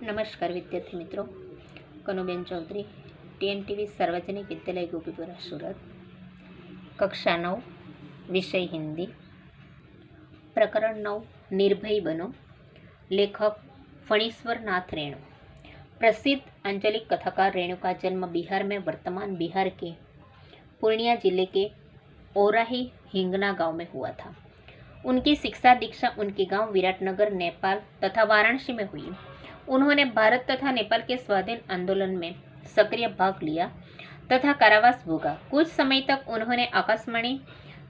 નમસ્કાર વિદ્યાર્થી મિત્રો, કનુબેન ચૌધરી, ટીએનટીવી સાર્વજનિક વિદ્યાલય ગોપીપુરા સુરત, કક્ષા 9, વિષય હિન્દી, પ્રકરણ 9 નિર્ભય બનો. લેખક फणीश्वर नाथ रेणु. प्रसिद्ध आंचलिक कथाकार रेणु का जन्म बिहार में वर्तमान बिहार के पूर्णिया जिले के ओराही हिंगना गांव में हुआ था. उनकी शिक्षा दीक्षा उनके गांव विराटनगर नेपाल तथा वाराणसी में हुई. उन्होंने भारत तथा नेपाल के स्वाधीन आंदोलन में सक्रिय भाग लिया तथा कारावास भोगा. कुछ समय तक उन्होंने आकाशवाणी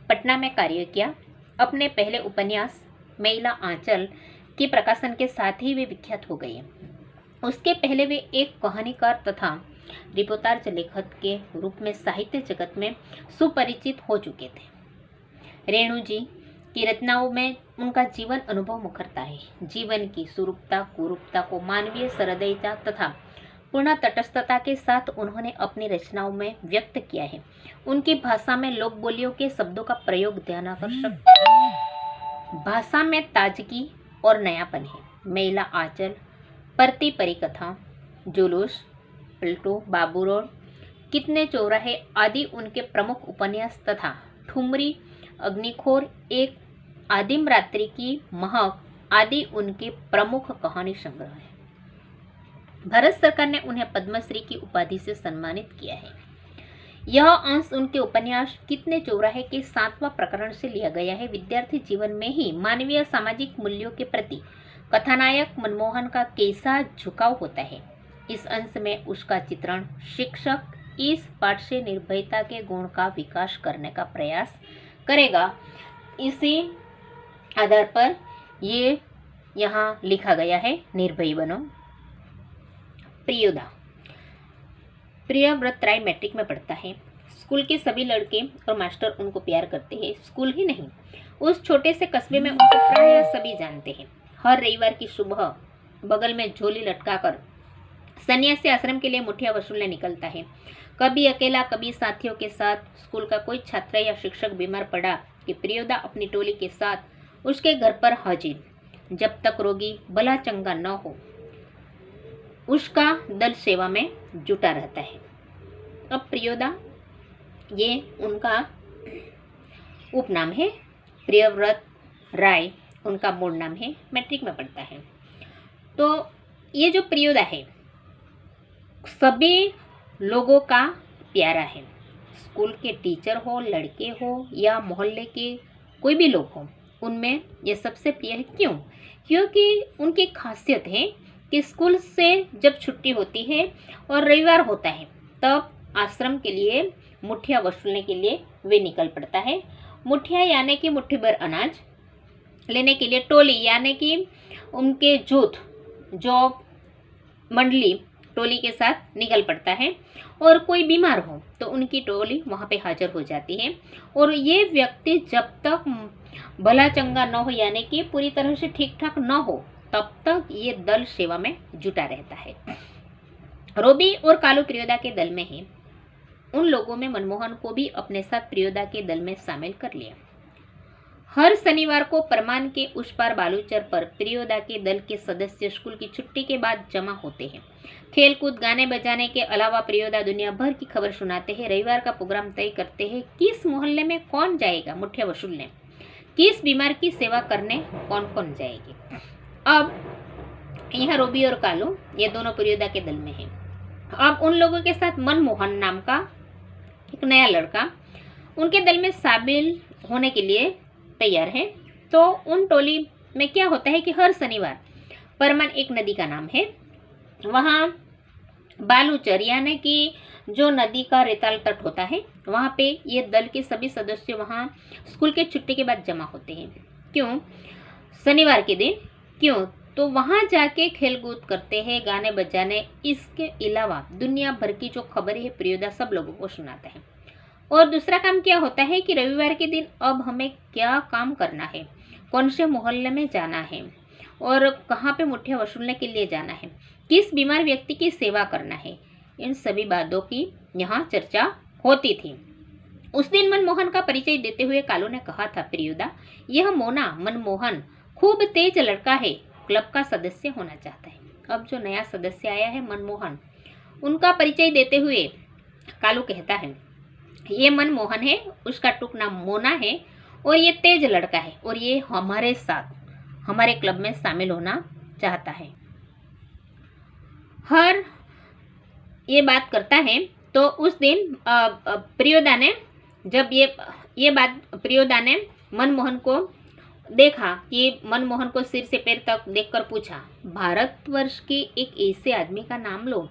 पटना में कार्य किया. अपने पहले उपन्यास मैला आंचल के प्रकाशन के साथ ही वे विख्यात हो गए. उसके पहले वे एक कहानीकार तथा रिपोर्टाज लेखक के रूप में साहित्य जगत में सुपरिचित हो चुके थे. रेणु जी की रचनाओं में उनका जीवन अनुभव मुखरता है. जीवन की सुरूपता कुरूपता को मानवीय सहृदयता तथा पूर्ण तटस्थता के साथ उन्होंने अपनी रचनाओं में व्यक्त किया है. उनकी भाषा में लोक बोलियों के शब्दों का प्रयोग ध्यानाकर्षक, भाषा में ताजगी और नयापन है. मैला आंचल, परती परिकथा, जुलूस, पलटू, बाबू रोड, कितने चौराहे आदि उनके प्रमुख उपन्यास तथा ठुमरी, अग्निखोर, एक आदिम रात्रि की महक आदि उनके प्रमुख कहानी संग्रह है. भारत सरकार ने उन्हें पद्मश्री की उपाधि से सम्मानित किया है. यह अंश उनके उपन्यास कितने चौराहे के 7वां प्रकरण से लिया गया है. विद्यार्थी जीवन में ही मानवीय सामाजिक मूल्यों के प्रति कथानायक मनमोहन का कैसा झुकाव होता है. इस अंश में उसका चित्रण शिक्षक इस पाठ से निर्भयता के गुण का विकास करने का प्रयास करेगा. इसी आधार पर ये यहाँ लिखा गया है, निर्भय बनो. प्रियोदा. प्रियव्रत राय मैट्रिक में पढ़ता है. स्कूल के सभी लड़के और मास्टर उनको प्यार करते हैं. स्कूल ही नहीं, उस छोटे से कस्बे में उनको प्राय सभी जानते हैं. हर रविवार की सुबह बगल में झोली लटकाकर सन्यासी आश्रम के लिए मुठिया वसूलने निकलता है. कभी अकेला, कभी साथियों के साथ. स्कूल का कोई छात्र या शिक्षक बीमार पड़ा कि प्रियोदा अपनी टोली के साथ उसके घर पर हाजिर. जब तक रोगी भला चंगा न हो उसका दल सेवा में जुटा रहता है. अब प्रियोदा ये उनका उपनाम है. प्रियव्रत राय उनका मूल नाम है. मैट्रिक में पढ़ता है. तो ये जो प्रियोदा है सभी लोगों का प्यारा है. स्कूल के टीचर हो, लड़के हो या मोहल्ले के कोई भी लोग हो, उनमें ये सबसे प्रिय है. क्यों? क्योंकि उनकी खासियत है कि स्कूल से जब छुट्टी होती है और रविवार होता है तब आश्रम के लिए मुठिया वसूलने के लिए वे निकल पड़ता है. मुठिया यानी कि मुट्ठी भर अनाज लेने के लिए टोली यानी कि उनके जूथ जो मंडली टोली के साथ निकल पड़ता है. और कोई बीमार हो तो उनकी टोली वहाँ पे हाजिर हो जाती है. और ये व्यक्ति जब तक भला चंगा न हो यानी कि पूरी तरह से ठीक ठाक न हो तब तक ये दल सेवा में जुटा रहता है. रोबी और कालू प्रियोदा के दल में है. उन लोगों में मनमोहन को भी अपने साथ प्रियोदा के दल में शामिल कर लिया. हर शनिवार को परमान के उस पार बालूचर पर प्रियोदा के दल के सदस्य स्कूल की छुट्टी के बाद जमा होते हैं. खेलकूद, गाने बजाने के अलावा प्रियोदा दुनिया भर की खबर सुनाते हैं. रविवार का प्रोग्राम तय करते हैं. किस मोहल्ले में कौन जाएगा मुठिया वसूलने, किस बीमार की सेवा करने कौन कौन जाएगी. अब यहाँ रोबी और कालू ये दोनों प्रियोदा के दल में हैं. अब उन लोगों के साथ मनमोहन नाम का एक नया लड़का उनके दल में शामिल होने के लिए तैयार है. तो उन टोली में क्या होता है कि हर शनिवार परमान एक नदी का नाम है, वहाँ बालूचर यानी कि जो नदी का रेताल तट होता है वहाँ पे ये दल के सभी सदस्य वहाँ स्कूल के छुट्टी के बाद जमा होते हैं. क्यों? शनिवार के दिन. क्यों? तो वहाँ जाके खेलकूद करते हैं, गाने बजाने. इसके अलावा दुनिया भर की जो खबरें है प्रियोदा सब लोगों को सुनाता है. और दूसरा काम क्या होता है कि रविवार के दिन अब हमें क्या काम करना है, कौन से मोहल्ले में जाना है और कहाँ पे मुठिया वसूलने के लिए जाना है, किस बीमार व्यक्ति की सेवा करना है, इन सभी बातों की यहाँ चर्चा होती थी. उस दिन मनमोहन का परिचय देते हुए कालू ने कहा था, प्रियोदा यह मोना मनमोहन खूब तेज लड़का है, क्लब का सदस्य होना चाहता है. अब जो नया सदस्य आया है मनमोहन, उनका परिचय देते हुए कालू कहता है, ये मनमोहन है, उसका टुक नाम मोना है और ये तेज लड़का है और ये हमारे साथ हमारे क्लब में शामिल होना चाहता है। हर ये बात करता है तो उस दिन प्रियोदा ने जब ये बात प्रियोदा ने मनमोहन को देखा कि मनमोहन को सिर से पैर तक देखकर पूछा, भारतवर्ष के एक ऐसे आदमी का नाम लो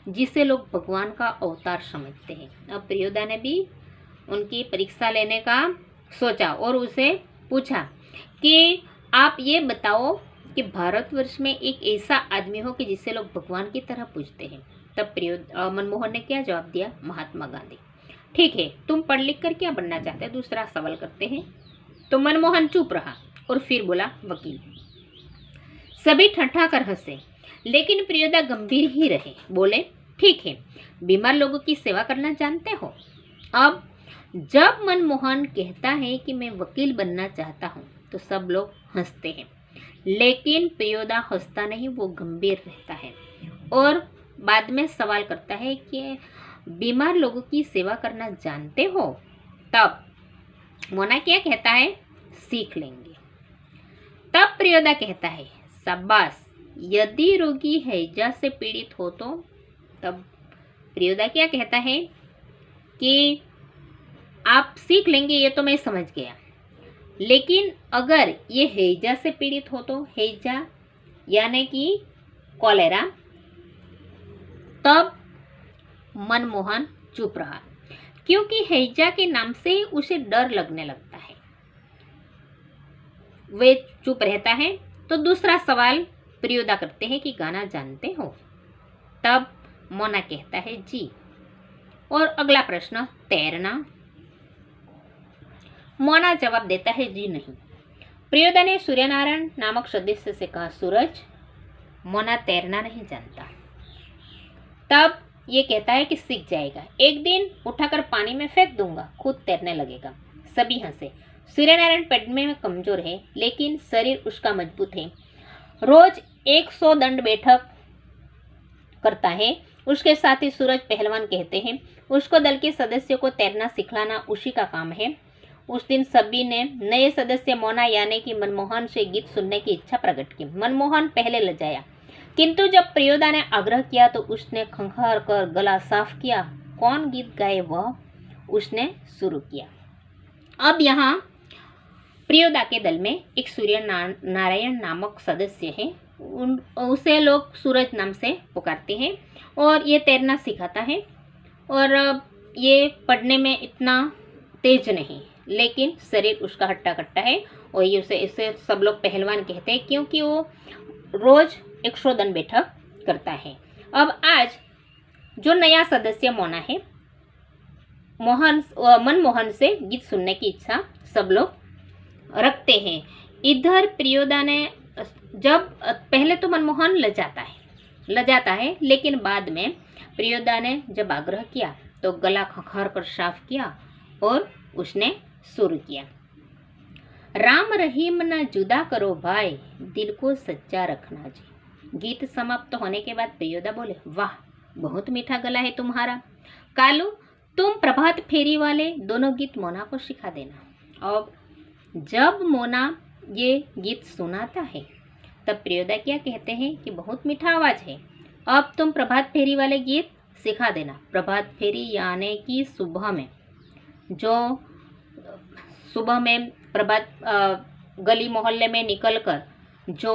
जिसे लोग भगवान का अवतार समझते हैं। अब प्रियोदा ने भी उनकी परीक्षा लेने का सोचा और उसे पूछा कि आप ये बताओ कि भारतवर्ष में एक ऐसा आदमी हो कि जिसे लोग भगवान की तरह पूजते हैं। तब मनमोहन ने क्या जवाब दिया, महात्मा गांधी। ठीक है, तुम पढ़ लिख कर क्या बनना चाहते हो, दूसरा सवाल करते हैं। तो मनमोहन चुप रहा और फिर बोला, वकील। सभी ठट्ठा कर हंसे, लेकिन प्रियोदा गंभीर ही रहे। बोले, ठीक है, बीमार लोगों की सेवा करना जानते हो। अब जब मनमोहन कहता है कि मैं वकील बनना चाहता हूँ तो सब लोग हंसते हैं, लेकिन प्रियोदा हंसता नहीं, वो गंभीर रहता है और बाद में सवाल करता है कि बीमार लोगों की सेवा करना जानते हो। तब मोना क्या कहता है, सीख लेंगे। तब प्रियोदा कहता है, शाबाश, यदि रोगी हैजा से पीड़ित हो तो। तब प्रियोदा क्या कहता है कि आप सीख लेंगे, ये तो मैं समझ गया, लेकिन अगर ये हैजा से पीड़ित हो तो, हैजा यानी कि कॉलेरा। तब मनमोहन चुप रहा क्योंकि हैजा के नाम से उसे डर लगने लगता है। वे चुप रहता है। तो दूसरा सवाल प्रियोदा करते हैं कि गाना जानते हो। तब मोना कहता है, जी। और अगला प्रश्न, तैरना। मोना जवाब देता है, जी नहीं। प्रियोदा ने सूर्यनारायण नामक सदस्य से कहा, सूरज। मोना तैरना नहीं जानता। तब ये कहता है कि सीख जाएगा, एक दिन उठाकर पानी में फेंक दूंगा, खुद तैरने लगेगा। सभी हंसे। सूर्यनारायण पढ़ने में कमजोर है, लेकिन शरीर उसका मजबूत है। रोज 100 दंड बैठक करता है। उसके साथ ही सूरज पहलवान कहते हैं। उसको दल के सदस्यों को तैरना सिखलाना उसी का काम है। उस दिन सभी ने नए सदस्य मोना यानी कि मनमोहन से गीत सुनने की इच्छा प्रकट की। मनमोहन पहले लजाया, किंतु जब प्रियोदा ने आग्रह किया तो उसने खंखार कर गला साफ किया। कौन गीत गाए वह उसने शुरू किया। अब यहाँ प्रियोदा के दल में एक सूर्य नारायण नामक सदस्य है। उसे लोग सूरज नाम से पुकारते हैं और ये तैरना सिखाता है। और ये पढ़ने में इतना तेज नहीं, लेकिन शरीर उसका हट्टा कट्टा है और ये इसे सब लोग पहलवान कहते हैं क्योंकि वो रोज 100 दंड बैठक करता है। अब आज जो नया सदस्य मोना है, मनमोहन से गीत सुनने की इच्छा सब लोग रखते हैं। इधर प्रियोदा ने जब पहले तो मनमोहन लजाता है, लेकिन बाद में प्रियोदा ने जब आग्रह किया तो गला खखार कर साफ किया और उसने शुरू किया। राम रहीम ना जुदा करो भाई, दिल को सच्चा रखना जी। गीत समाप्त होने के बाद प्रियोदा बोले, वाह, बहुत मीठा गला है तुम्हारा। कालू, तुम प्रभात फेरी वाले दोनों गीत मोना को सिखा देना। और जब मोना ये गीत सुनाता है तब प्रियोदा क्या कहते हैं कि बहुत मीठा आवाज है, अब तुम प्रभात फेरी वाले गीत सिखा देना। प्रभात फेरी यानी कि सुबह में प्रभात गली मोहल्ले में निकलकर जो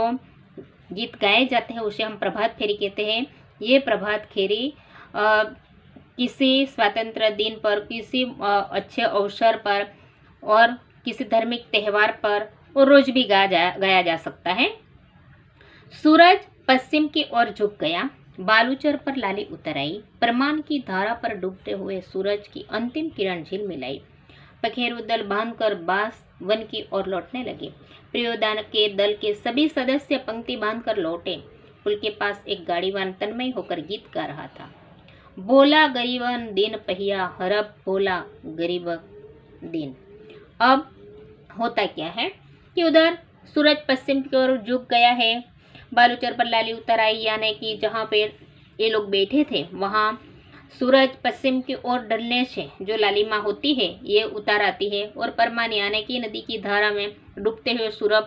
गीत गाए जाते हैं उसे हम प्रभात फेरी कहते हैं। ये प्रभात फेरी किसी स्वतंत्र दिन पर, किसी अच्छे अवसर पर और किसी धार्मिक त्यौहार पर और रोज भी गाया जा सकता है। सूरज पश्चिम की ओर झुक गया, बालूचर पर लाली उतर आई। परमान की धारा पर डूबते हुए सूरज की अंतिम किरण झील मिलाई। पखेरु दल बांधकर बास वन की ओर लौटने लगे। प्रियोदा के दल के सभी सदस्य पंक्ति बांधकर लौटे। पुल के पास एक गाड़ीवान तन्मय होकर गीत गा रहा था। बोला गरीबन दिन पहिया, हरब बोला गरीब दिन। अब होता क्या है कि उधर सूरज पश्चिम की ओर झुक गया है बालूचर पर लाली उतर आई, यानी कि जहाँ पे ये लोग बैठे थे वहाँ सूरज पश्चिम की ओर ढलने से जो लालिमा होती है ये उतर आती है, और परमान यानी कि नदी की धारा में डूबते हुए सूरज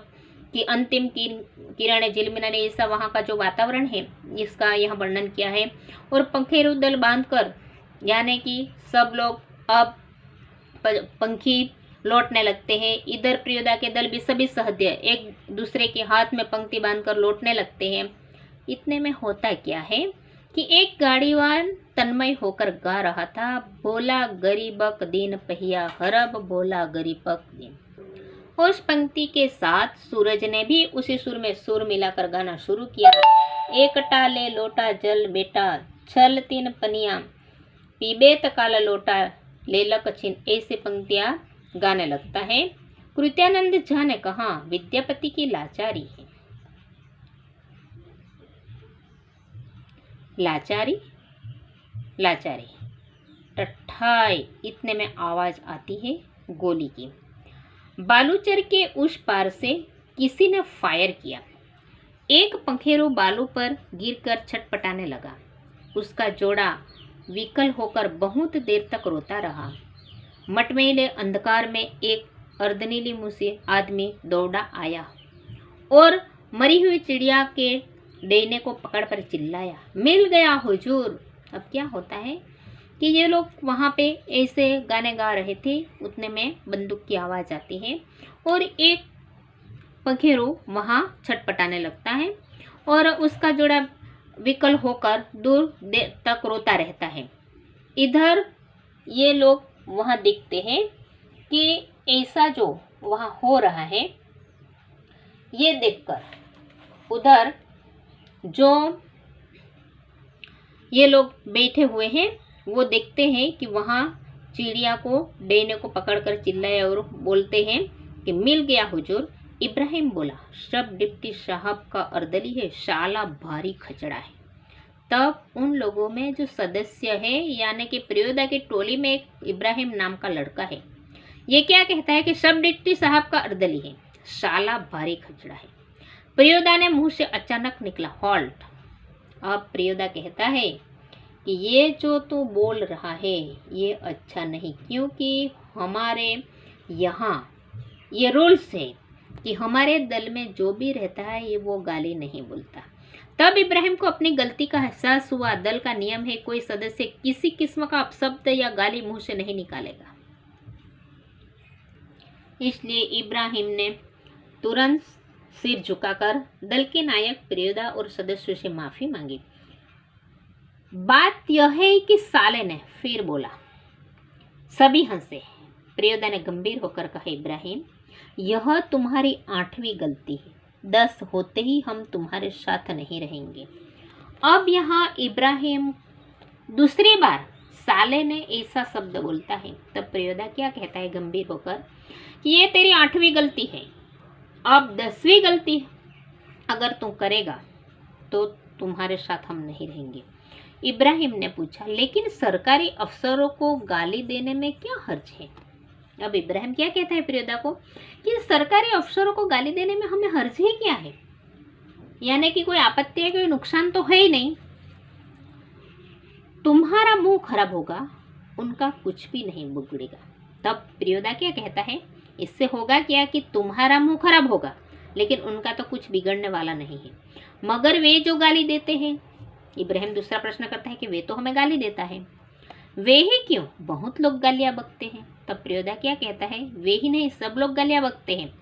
की अंतिम किरणें झिलमिलाने, ऐसा वहाँ का जो वातावरण है इसका यह वर्णन किया है। और पंखेरु दल बांधकर यानी कि सब लोग अब पंखी लौटने लगते हैं। इधर प्रियोदा के दल भी सभी सहद्य एक दूसरे के हाथ में पंक्ति बांधकर लौटने लगते हैं। इतने में होता क्या है कि एक गाड़ीवान तन्मय होकर गा रहा था, बोला गरीबक दीन पहिया हरब, बोला गरीबक दीन। उस पंक्ति के साथ सूरज ने भी उसी सुर में सुर मिलाकर गाना शुरू किया। एक टाले लोटा जल बेटा, छल तीन पनिया, पीबे तकाल लोटा लेलक छिन, ऐसे पंक्तियां गाने लगता है। कृत्यानंद झा ने कहा, विद्यापति की लाचारी है। लाचारी लाचारी टठाई, इतने में आवाज आती है गोली की। बालूचर के उस पार से किसी ने फायर किया। एक पंखेरु बालू पर गिरकर छटपटाने लगा। उसका जोड़ा विकल होकर बहुत देर तक रोता रहा। मटमैले अंधकार में एक अर्धनीली मुंह से आदमी दौड़ा आया और मरी हुई चिड़िया के डैने को पकड़कर चिल्लाया, मिल गया हुजूर। अब क्या होता है कि ये लोग वहाँ पे ऐसे गाने गा रहे थे, उतने में बंदूक की आवाज़ आती है और एक पंखेरु वहाँ छटपटाने लगता है और उसका जोड़ा विकल होकर दूर देर तक रोता रहता है। इधर ये लोग वहाँ देखते हैं कि ऐसा जो वहाँ हो रहा है, ये देखकर उधर जो ये लोग बैठे हुए हैं वो देखते हैं कि वहाँ चिड़िया को डैने को पकड़कर चिल्लाए और बोलते हैं कि मिल गया हुजूर। इब्राहिम बोला, सब डिप्टी साहब का अर्दली है, शाला भारी खचड़ा है। तब उन लोगों में जो सदस्य है यानी कि प्रियोदा की टोली में एक इब्राहिम नाम का लड़का है, ये क्या कहता है कि सब डिप्टी साहब का अर्दली है, शाला भारी खचड़ा है। प्रियोदा ने मुंह से अचानक निकला, हॉल्ट। अब प्रियोदा कहता है कि ये जो तू बोल रहा है ये अच्छा नहीं, क्योंकि हमारे यहाँ ये रूल्स है कि हमारे दल में जो भी रहता है ये वो गाली नहीं बोलता। तब इब्राहिम को अपनी गलती का एहसास हुआ। दल का नियम है कोई सदस्य किसी किस्म का अपशब्द या गाली मुंह से नहीं निकालेगा। इसलिए इब्राहिम ने तुरंत सिर झुकाकर दल के नायक प्रियोदा और सदस्यों से माफी मांगी। बात यह है कि साले ने फिर बोला। सभी हंसे। प्रियोदा ने गंभीर होकर कहा, इब्राहिम यह तुम्हारी 8वीं गलती है, 10 होते ही हम तुम्हारे साथ नहीं रहेंगे। अब यहाँ इब्राहिम दूसरी बार साले ने ऐसा शब्द बोलता है, तब प्रियोदा क्या कहता है गंभीर होकर कि ये तेरी 8वीं गलती है, अब 10वीं गलती अगर तू करेगा तो तुम्हारे साथ हम नहीं रहेंगे। इब्राहिम ने पूछा, लेकिन सरकारी अफसरों को गाली देने में क्या हर्ज है? अब इब्राहिम क्या कहता है प्रियोदा को कि सरकारी अफसरों को गाली देने में हमें हर्ज ही क्या है, यानी कि कोई आपत्ति है, कोई नुकसान तो है ही नहीं। तुम्हारा मुंह खराब होगा, उनका कुछ भी नहीं बिगड़ेगा। तब प्रियोदा क्या कहता है, इससे होगा क्या कि तुम्हारा मुंह खराब होगा लेकिन उनका तो कुछ बिगड़ने वाला नहीं है। मगर वे जो गाली देते हैं, इब्राहिम दूसरा प्रश्न करता है कि वे तो हमें गाली देता है, वे ही क्यों? बहुत लोग गालियां बकते हैं। तब प्रियोदा क्या कहता है, वे ही नहीं सब लोग गालियां बकते हैं।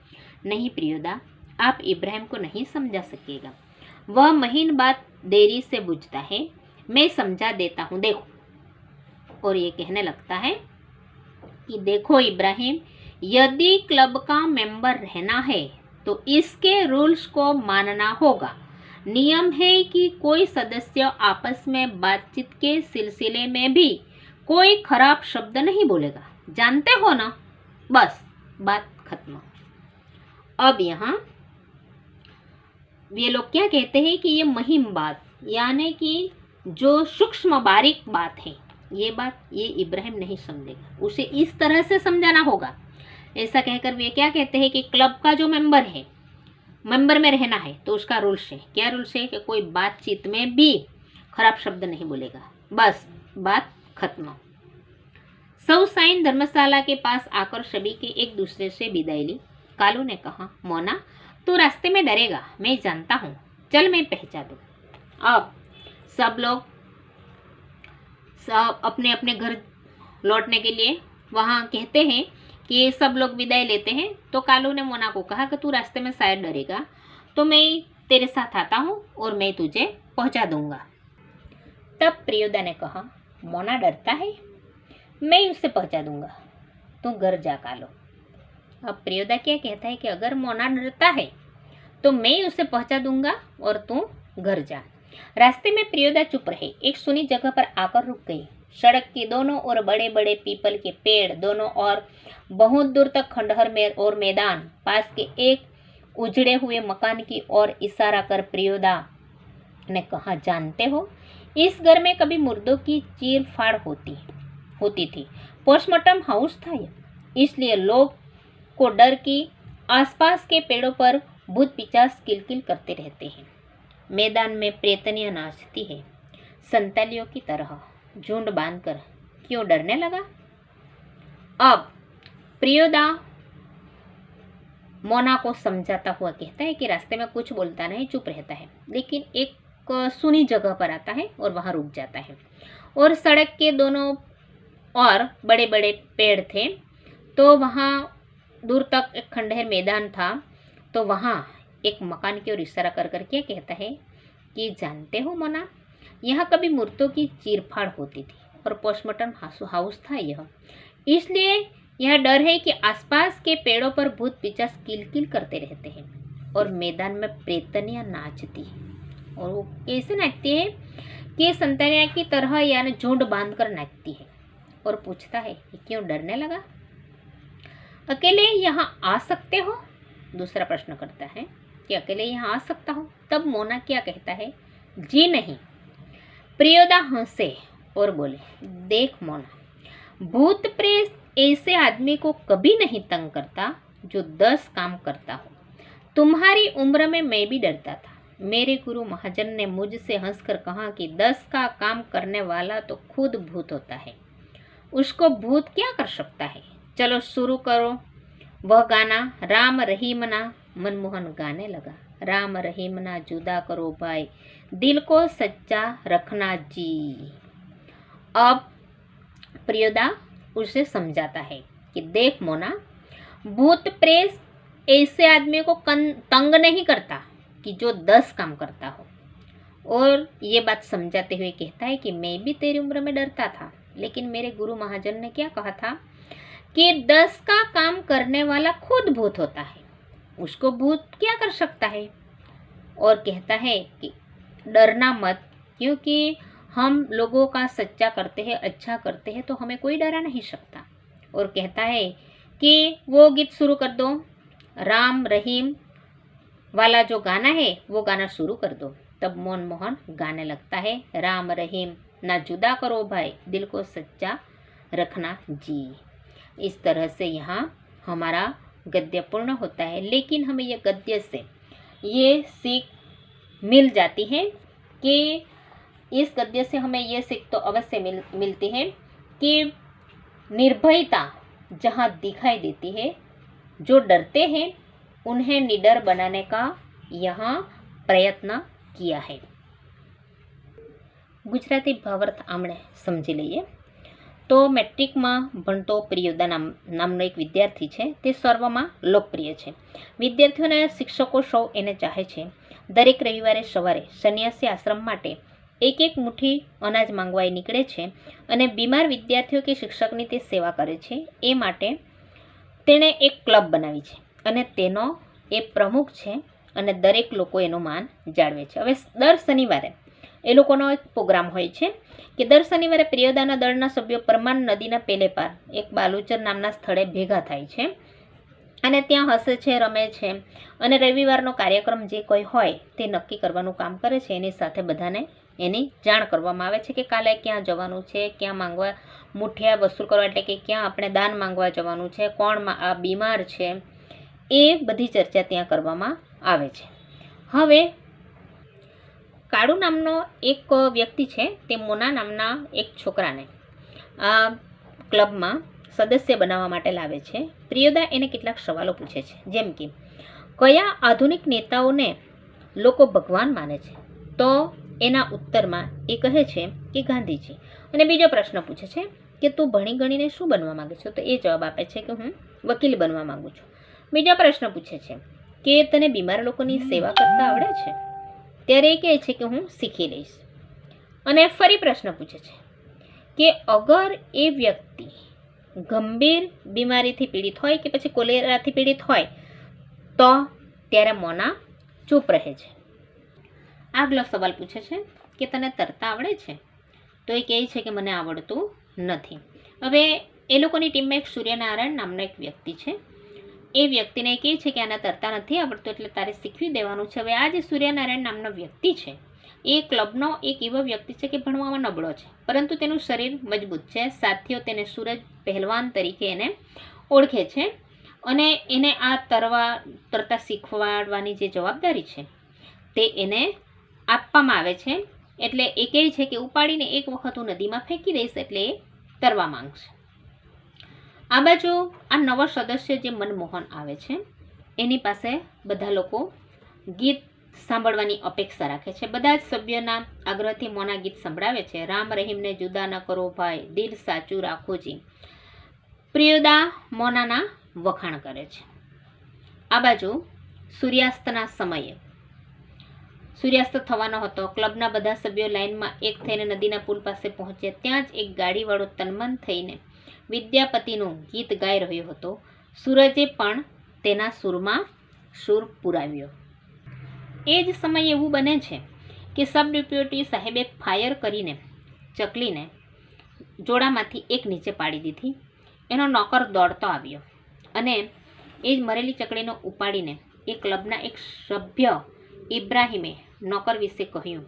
नहीं प्रियोदा, आप इब्राहिम को नहीं समझा सकेगा, वह महीन बात देरी से बुझता है, मैं समझा देता हूँ, देखो। और ये कहने लगता है कि देखो इब्राहिम, यदि क्लब का मेंबर रहना है तो इसके रूल्स को मानना होगा। नियम है कि कोई सदस्य आपस में बातचीत के सिलसिले में भी कोई खराब शब्द नहीं बोलेगा, जानते हो ना? बस बात खत्म। अब यहाँ ये लोग क्या कहते हैं कि ये मुहिम बात यानी कि जो सूक्ष्म बारीक बात है, ये बात ये इब्राहिम नहीं समझेगा, उसे इस तरह से समझाना होगा। ऐसा कहकर वे क्या कहते हैं कि क्लब का जो मेंबर है मेंबर में रहना है तो उसका रूल्स है, क्या रूल्स है कि कोई बातचीत में भी खराब शब्द नहीं बोलेगा, बस बात खत्म। सौ साइन धर्मशाला के पास आकर सभी के एक दूसरे से विदाई ली। कालू ने कहा, मोना तू रास्ते में डरेगा, मैं जानता हूँ, चल मैं पहुँचा दूँ। अब सब लोग अपने अपने घर लौटने के लिए वहाँ कहते हैं कि सब लोग विदाई लेते हैं। तो कालू ने मोना को कहा कि तू रास्ते में शायद डरेगा, तो मैं तेरे साथ आता हूँ और मैं तुझे पहुँचा दूँगा। तब प्रियोदा ने कहा, मोना डरता है, मैं उसे पहुँचा दूँगा, तू घर जा कालू। अब प्रियोदा क्या कहता है कि अगर मोना डरता है तो मैं उसे पहुँचा दूँगा और तू घर जा। रास्ते में प्रियोदा चुप रहे, एक सुनी जगह पर आकर रुक गई। सड़क के दोनों ओर बड़े बड़े पीपल के पेड़, दोनों ओर बहुत दूर तक खंडहर में और मैदान। पास के एक उजड़े हुए मकान की ओर इशारा कर प्रियोदा ने कहा, जानते हो इस घर में कभी मुर्दों की चीर फाड़ होती थी। पोस्टमार्टम हाउस था ये, इसलिए लोग को डर की आसपास के पेड़ों पर भूत पिचास किलकिल करते रहते हैं। मैदान में प्रेतनियां नाचती है संतालियों की तरह झुंड बांधकर। क्यों डरने लगा? अब प्रियोदा मोना को समझाता हुआ कहता है कि रास्ते में कुछ बोलता नहीं, चुप रहता है, लेकिन एक सुनी जगह पर आता है और वहां रुक जाता है। और सड़क के दोनों ओर बड़े बड़े पेड़ थे, तो वहां दूर तक एक खंडहर मैदान था। तो वहां एक मकान की ओर इशारा कर कर क्या कहता है कि जानते हो मोना, यहाँ कभी मूर्तों की चीरफाड़ होती थी और पोस्टमार्टम हाउस था यह, इसलिए यह डर है कि आसपास के पेड़ों पर भूत पिचास किलकिल करते रहते हैं और मैदान में प्रेतनियां नाचती है। और वो कैसे नाचती है कि संतानिया की तरह यानी झुंड बांधकर नाचती है। और पूछता है कि क्यों डरने लगा, अकेले यहाँ आ सकते हो? दूसरा प्रश्न करता है कि अकेले यहाँ आ सकता हूँ? तब मोना क्या कहता है, जी नहीं। प्रियोदा हंसे और बोले, देख मोना, भूत प्रेत ऐसे आदमी को कभी नहीं तंग करता जो 10 काम करता हो। तुम्हारी उम्र में मैं भी डरता था। मेरे गुरु महाजन ने मुझसे हंसकर कहा कि 10 का काम करने वाला तो खुद भूत होता है, उसको भूत क्या कर सकता है। चलो शुरू करो वह गाना, राम रहीमना। मनमोहन गाने लगा, राम रहीमना जुदा करो भाई, दिल को सच्चा रखना जी। अब प्रियोदा उसे समझाता है कि देख मोना, भूत प्रेत ऐसे आदमी को तंग नहीं करता कि जो 10 काम करता हो। और ये बात समझाते हुए कहता है कि मैं भी तेरी उम्र में डरता था, लेकिन मेरे गुरु महाजन ने क्या कहा था कि 10 का काम करने वाला खुद भूत होता है, उसको भूत क्या कर सकता है। और कहता है कि डरना मत, क्योंकि हम लोगों का सच्चा करते हैं, अच्छा करते हैं, तो हमें कोई डरा नहीं सकता। और कहता है कि वो गीत शुरू कर दो, राम रहीम वाला जो गाना है वो गाना शुरू कर दो। तब मनमोहन गाने लगता है, राम रहीम ना जुदा करो भाई, दिल को सच्चा रखना जी। इस तरह से यहाँ हमारा गद्य पूर्ण होता है। लेकिन हमें यह गद्य से ये सीख मिल जाती है कि इस गद्य से हमें ये सीख तो अवश्य मिलती है कि निर्भयता जहाँ दिखाई देती है, जो डरते हैं उन्हें निडर बनाने का यहाँ प्रयत्न किया है। गुजराती भावार्थ आमणे समझी लईए तो મેટ્રિકમાં ભણતો પ્રિયોદા નામનો એક વિદ્યાર્થી છે, તે સર્વમાં લોકપ્રિય છે। વિદ્યાર્થીઓને શિક્ષકો સૌ એને ચાહે છે। દરેક રવિવારે સવારે સન્યાસી આશ્રમ માટે એક મુઠ્ઠી અનાજ માંગવા નીકળે છે અને બીમાર વિદ્યાર્થીઓ કે શિક્ષકની તે સેવા કરે છે। એ માટે તેણે એક ક્લબ બનાવી છે અને તેનો એ પ્રમુખ છે અને દરેક લોકો એનું માન જાળવે છે। હવે દર શનિવારે એ લોકોનો એક પ્રોગ્રામ હોય છે કે દર શનિવારે પ્રિયોદાના દળના સભ્યો પરમાન નદીના પેલે પાર એક બાલુચર નામના સ્થળે ભેગા થાય છે અને ત્યાં હસે છે, રમે છે અને રવિવારનો કાર્યક્રમ જે કોઈ હોય તે નક્કી કરવાનું કામ કરે છે। એની સાથે બધાને એની જાણ કરવામાં આવે છે કે કાલે ક્યાં જવાનું છે, ક્યાં માંગવા મુઠિયા વસૂલ કરવા એટલે કે ક્યાં આપણે દાન માંગવા જવાનું છે, કોણ આ બીમાર છે, એ બધી ચર્ચા ત્યાં કરવામાં આવે છે। હવે કાળુ નામનો એક વ્યક્તિ છે, તે મોના નામના એક છોકરાને આ ક્લબમાં સદસ્ય બનાવવા માટે લાવે છે। પ્રિયોદા એને કેટલાક સવાલો પૂછે છે, જેમ કે કયા આધુનિક નેતાઓને લોકો ભગવાન માને છે? તો એના ઉત્તરમાં એ કહે છે કે ગાંધીજી। અને બીજો પ્રશ્ન પૂછે છે કે તું ભણી ગણીને શું બનવા માંગે છો? તો એ જવાબ આપે છે કે હું વકીલ બનવા માંગુ છું। બીજા પ્રશ્ન પૂછે છે કે તને બીમાર લોકોની સેવા કરતા આવડે છે? ત્યારે એ કહે છે કે હું શીખી લઈશ। અને ફરી પ્રશ્ન પૂછે છે કે અગર એ વ્યક્તિ ગંભીર બીમારીથી પીડિત હોય કે પછી કોલેરાથી પીડિત હોય તો? ત્યારે મોના ચૂપ રહે છે। આગલો સવાલ પૂછે છે કે તને તરતા આવડે છે? તો એ કહે છે કે મને આવડતું નથી। હવે એ લોકોની ટીમમાં એક સૂર્યનારાયણ નામનો એક વ્યક્તિ છે। એ વ્યક્તિને કહે છે કે આને તરતા નથી આવડતું, એટલે તારે શીખવી દેવાનું છે। હવે આ જે સૂર્યનારાયણ નામનો વ્યક્તિ છે એ ક્લબનો એક એવો વ્યક્તિ છે કે ભણવામાં નબળો છે, પરંતુ તેનું શરીર મજબૂત છે। સાથીઓ તેને સૂરજ પહેલવાન તરીકે એને ઓળખે છે અને એને આ તરતા શીખવાડવાની જે જવાબદારી છે તે એને આપવામાં આવે છે। એટલે એ કહે છે કે ઉપાડીને એક વખત હું નદીમાં ફેંકી દઈશ, એટલે એ તરવા માંગશે। આ બાજુ આ નવો સદસ્ય જે મનમોહન આવે છે એની પાસે બધા લોકો ગીત સાંભળવાની અપેક્ષા રાખે છે। બધા જ સભ્યોના આગ્રહથી મોના ગીત સંભળાવે છે। રામ રહીમને જુદા ન કરો ભાઈ, દિલ સાચું રાખો જી। પ્રિયોદા મોનાના વખાણ કરે છે। આ બાજુ સૂર્યાસ્તના સમયે સૂર્યાસ્ત થવાનો હતો। ક્લબના બધા સભ્યો લાઇનમાં એક થઈને નદીના પુલ પાસે પહોંચ્યા। ત્યાં જ એક ગાડીવાળો તન્મન થઈને વિદ્યાપતિનું ગીત ગાઈ રહ્યો હતો। સૂરજે પણ તેના સૂરમાં સૂર પુરાવ્યો। એ જ સમયે એવું બને છે કે સબ ડેપ્યુટી સાહેબે ફાયર કરીને ચકલીને જોડામાંથી એક નીચે પાડી દીધી। એનો નોકર દોડતો આવ્યો અને એ જ મરેલી ચકલીને ઉપાડીને એ ક્લબના એક સભ્ય ઇબ્રાહીમે નોકર વિશે કહ્યું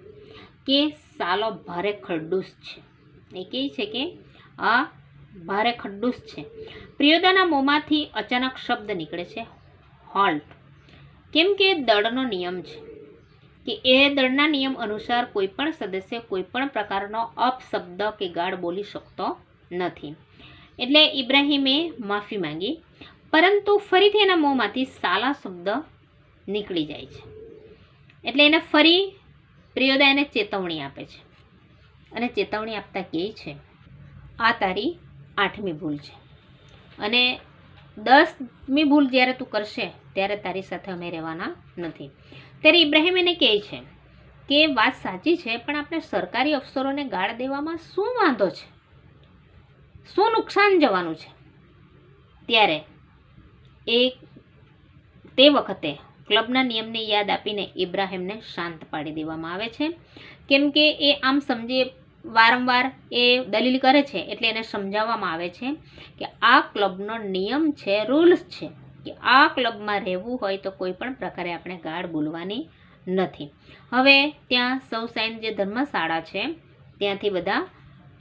કે સાલો ભારે ખડૂસ છે। એ કહે છે કે આ ભારે ખડૂસ છે। પ્રિયોદાના મોંમાંથી અચાનક શબ્દ નીકળે છે, હોલ્ટ। કેમ કે દળનો નિયમ છે કે એ દળના નિયમ અનુસાર કોઈ પણ સદસ્ય કોઈ પણ પ્રકારનો અપશબ્દ કે ગાળ બોલી શકતો નથી। એટલે ઇબ્રાહીમે માફી માંગી, પરંતુ ફરીથી એના મોંમાંથી સાલા શબ્દ નીકળી જાય છે। એટલે એને ફરી પ્રિયોદા એને ચેતવણી આપે છે અને ચેતવણી આપતા કહે છે આ તારી 8મી ભૂલ છે અને 10મી ભૂલ જ્યારે તું કરશે ત્યારે તારી સાથે અમે રહેવાના નથી। ત્યારે ઇબ્રાહીમ એને કહે છે કે વાત સાચી છે, પણ આપણે સરકારી અફસરોને ગાળ દેવામાં શું વાંધો છે? શું નુકસાન જવાનું છે? ત્યારે તે વખતે ક્લબના નિયમને યાદ આપીને ઇબ્રાહીમને શાંત પાડી દેવામાં આવે છે। કેમ કે એ આમ સમજે વારંવાર એ દલીલ કરે છે, એટલે એને સમજાવવામાં આવે છે કે આ ક્લબનો નિયમ છે, રૂલ્સ છે કે આ ક્લબમાં રહેવું હોય તો કોઈ પણ પ્રકારે આપણે ગાળ બોલવાની નથી। હવે ત્યાં સૌસાઈન જે ધર્મશાળા છે ત્યાંથી બધા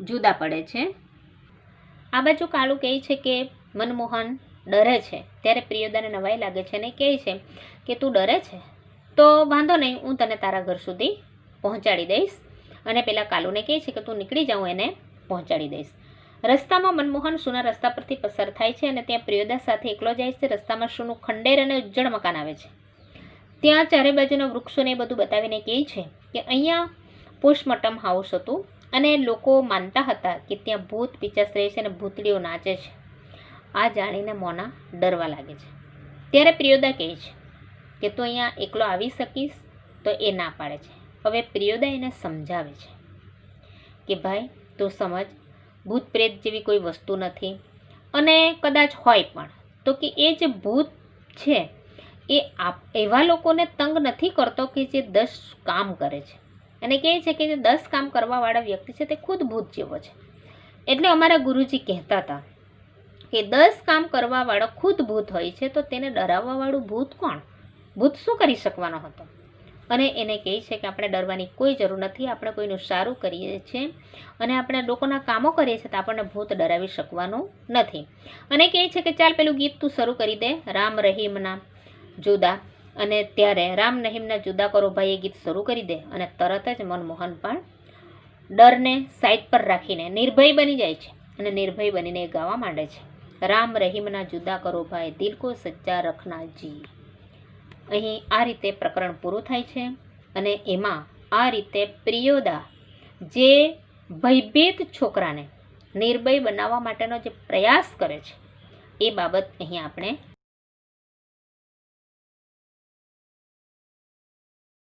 જુદા પડે છે। આ બાજુ કાળુ કહે છે કે મનમોહન ડરે છે। ત્યારે પ્રિયોદાને નવાઈ લાગે છે અને કહે છે કે તું ડરે છે તો વાંધો નહીં, હું તને તારા ઘર સુધી પહોંચાડી દઈશ। અને પેલા કાલુને કહે છે કે તું નીકળી જાઉં, એને પહોંચાડી દઈશ। રસ્તામાં મનમોહન સુના રસ્તા પરથી પસાર થાય છે અને ત્યાં પ્રિયોદા સાથે એકલો જાય છે। રસ્તામાં સુનું ખંડેર અને ઉજ્જડ મકાન આવે છે। ત્યાં ચારે બાજુના વૃક્ષોને એ બધું બતાવીને કહે છે કે અહીંયા પોસ્ટમોર્ટમ હાઉસ હતું અને લોકો માનતા હતા કે ત્યાં ભૂત પિચાસ રહે છે અને ભૂતળીઓ નાચે છે। આ જાણીને મોના ડરવા લાગે છે। ત્યારે પ્રિયોદા કહે છે કે તું અહીંયા એકલો આવી શકીશ? તો એ ના પાડે છે। હવે પ્રિયોદા એને સમજાવે છે કે ભાઈ તું સમજ, ભૂત પ્રેત જેવી કોઈ વસ્તુ નથી અને કદાચ હોય પણ તો કે એ જે ભૂત છે એ એવા લોકોને તંગ નથી કરતો કે જે 10 કામ કરે છે, અને કહે છે કે જે 10 કામ કરવાવાળા વ્યક્તિ છે તે ખુદ ભૂત જેવો છે। એટલે અમારા ગુરુજી કહેતા હતા કે 10 કામ કરવાવાળો ખુદ ભૂત હોય છે, તો તેને ડરાવવાવાળું ભૂત કોણ? ભૂત શું કરી શકવાનો હતો? અને એને કહે છે કે આપણે ડરવાની કોઈ જરૂર નથી, આપણે કોઈનું સારું કરીએ છીએ અને આપણે લોકોના કામો કરીએ છીએ તો આપણને ભૂત ડરાવી શકવાનું નથી। અને કહે છે કે ચાલ પેલું ગીત તું શરૂ કરી દે, રામ રહીમના જુદા। અને ત્યારે રામ રહીમના જુદા કરો ભાઈ એ ગીત શરૂ કરી દે અને તરત જ મનમોહન પણ ડરને સાઈડ પર રાખીને નિર્ભય બની જાય છે અને નિર્ભય બનીને ગાવા માંડે છે, રામ રહીમના જુદા કરો ભાઈ દિલ કો સચ્ચા રખના જી. અહીં આ રીતે પ્રકરણ પૂરું થાય છે અને એમાં આ રીતે પ્રિયોદા જે ભયભીત છોકરાને નિર્ભય બનાવવા માટેનો જે પ્રયાસ કરે છે એ બાબત અહીં આપણે